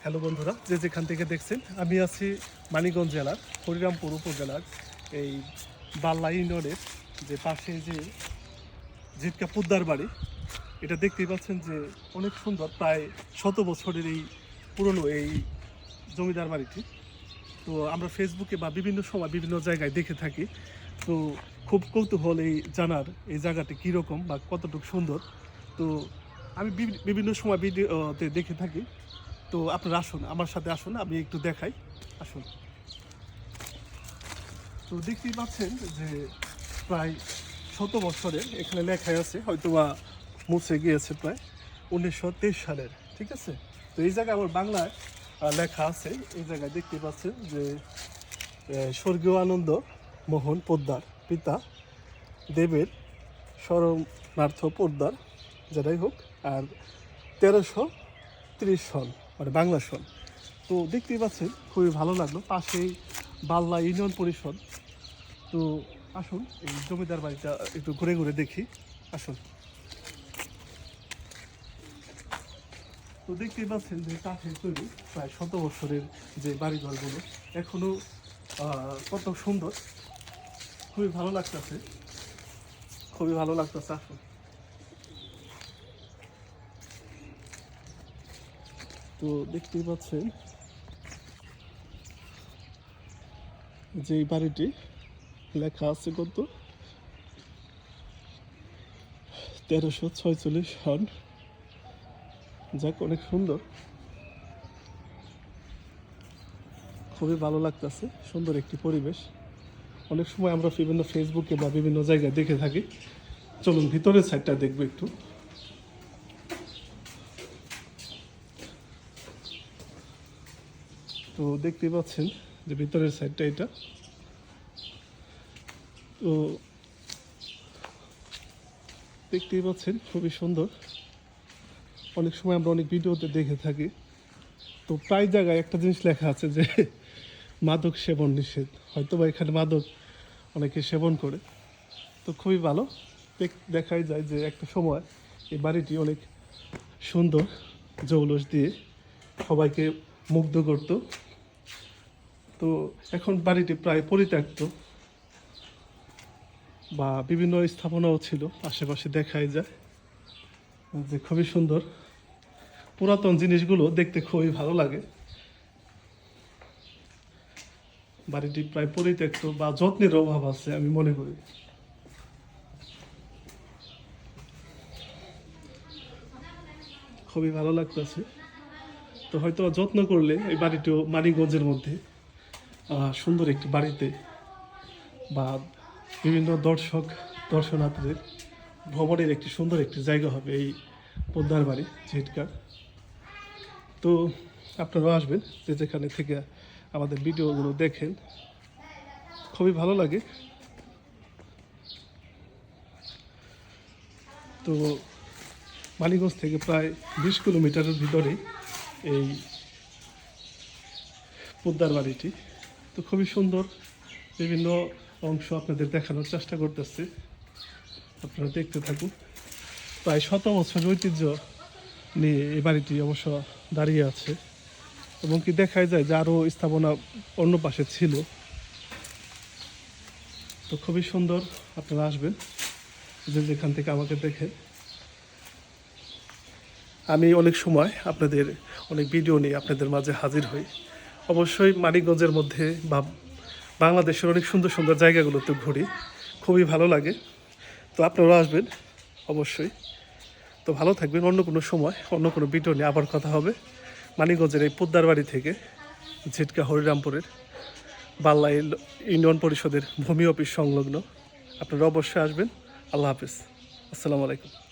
Hello বন্ধুরা, যে যেখান থেকে দেখছেন, আমি আছি মানিকগঞ্জ জেলার হরিরামপুর উপজেলার এই বাল্লা ইউনিয়নের যে পাশে যে জিটকা পোদ্দার বাড়ি, এটা দেখতেই পাচ্ছেন যে অনেক সুন্দর, প্রায় 100 বছরের এই পুরনো এই জমিদার বাড়িটি। তো আমরা ফেসবুকে বা বিভিন্ন সময় বিভিন্ন জায়গায় দেখে থাকি। তো খুব কৌতূহল এই জানার এই জায়গাটি কীরকম বা কতটুকু সুন্দর। তো আমি বিভিন্ন সময় ভিডিওতে দেখে থাকি। তো আপনারা আসুন, আমার সাথে আসুন, আমি একটু দেখাই। আসুন। তো দেখতেই পাচ্ছেন যে প্রায় 100 বছরের এখানে লেখাই আছে, হয়তো বা মুছে গিয়েছে, প্রায় 1923 সালের। ঠিক আছে। তো এই জায়গায় আমার বাংলায় লেখা আছে। এই জায়গায় দেখতে পাচ্ছেন যে স্বর্গীয় আনন্দ মোহন পোদ্দার পিতা দেবের শরণার্থ পোদ্দার, যেটাই হোক, আর 1330 সন, মানে বাংলা সন। তো দেখতেই পাচ্ছেন, খুবই ভালো লাগলো। পাশেই বাল্লা ইউনিয়ন পরিষদ। তো আসুন, এই জমিদার বাড়িটা একটু ঘুরে ঘুরে দেখি। আসুন। তো দেখতেই পাচ্ছেন যে কাঠের তৈরি প্রায় 100 বছরের যে বাড়িঘরগুলো এখনো কত সুন্দর, খুবই ভালো লাগতেছে, খুবই ভালো লাগতেছে। আসুন। তো দেখতেই পাচ্ছেন যে এই বাড়িটি লেখা আছে কত 1346 সন। যাক, অনেক সুন্দর, খুবই ভালো লাগতেছে, সুন্দর একটি পরিবেশ। অনেক সময় আমরা বিভিন্ন ফেসবুকে বা বিভিন্ন জায়গায় দেখে থাকি। চলুন ভিতরের সাইডটা দেখবো একটু। তো দেখতেই পাচ্ছেন যে ভিতরের সাইডটা এটা। তো দেখতেই পাচ্ছেন খুবই সুন্দর। অনেক সময় আমরা অনেক ভিডিওতে দেখে থাকি। তো প্রায় জায়গায় একটা জিনিস লেখা আছে যে মাদক সেবন নিষেধ, হয়তো বা এখানে মাদক অনেকে সেবন করে। তো খুবই ভালো, দেখাই যায় যে একটা সময় এই বাড়িটি অনেক সুন্দর, জৌলস দিয়ে সবাইকে মুগ্ধ করত। তো এখন বাড়িটি প্রায় পরিত্যক্ত, বা বিভিন্ন স্থাপনাও ছিল আশেপাশে, দেখাই যায় যে খুবই সুন্দর। পুরাতন জিনিসগুলো দেখতে খুবই ভালো লাগে। বাড়িটি প্রায় পরিত্যক্ত বা যত্নের অভাব আছে, আমি মনে করি। খুবই ভালো লাগতেছে। তো হয়তো যত্ন করলে এই বাড়িটিও মানিকগঞ্জের মধ্যে সুন্দর একটি বাড়িতে বা বিভিন্ন দর্শনার্থীদের ভ্রমণের একটি সুন্দর একটি জায়গা হবে এই পোদ্দার বাড়ি ঝিটকার। তো আপনারাও আসবেন, যে যেখানে থেকে আমাদের ভিডিওগুলো দেখেন, খুবই ভালো লাগে। তো মানিকগঞ্জ থেকে প্রায় 20 কিলোমিটারের ভিতরেই এই পোদ্দার বাড়িটি। তো খুবই সুন্দর, বিভিন্ন অংশ আপনাদের দেখানোর চেষ্টা করতেছি, আপনারা দেখতে থাকুন। প্রায় 100 বছরের ঐতিহ্য নিয়ে এই বাড়িটি অবশ্য দাঁড়িয়ে আছে, এবং কি দেখাই যায় যে আরও স্থাপনা অন্য পাশে ছিল। তো খুবই সুন্দর, আপনারা আসবেন, যে যেখান থেকে আমাকে দেখে। আমি অনেক সময় আপনাদের অনেক ভিডিও নিয়ে আপনাদের মাঝে হাজির হই। অবশ্যই মানিকগঞ্জের মধ্যে বা বাংলাদেশের অনেক সুন্দর সুন্দর জায়গাগুলোতে ঘুরি, খুবই ভালো লাগে। তো আপনারাও আসবেন অবশ্যই। তো ভালো থাকবেন। অন্য কোনো সময় অন্য কোনো ভিডিও নিয়ে আবার কথা হবে। মানিকগঞ্জের এই পোদ্দার বাড়ি থেকে ঝিটকা হরিরামপুরের বাল্লা ইউনিয়ন পরিষদের ভূমি অফিস সংলগ্ন। আপনারা অবশ্যই আসবেন। আল্লাহ হাফিজ, আসসালামু আলাইকুম।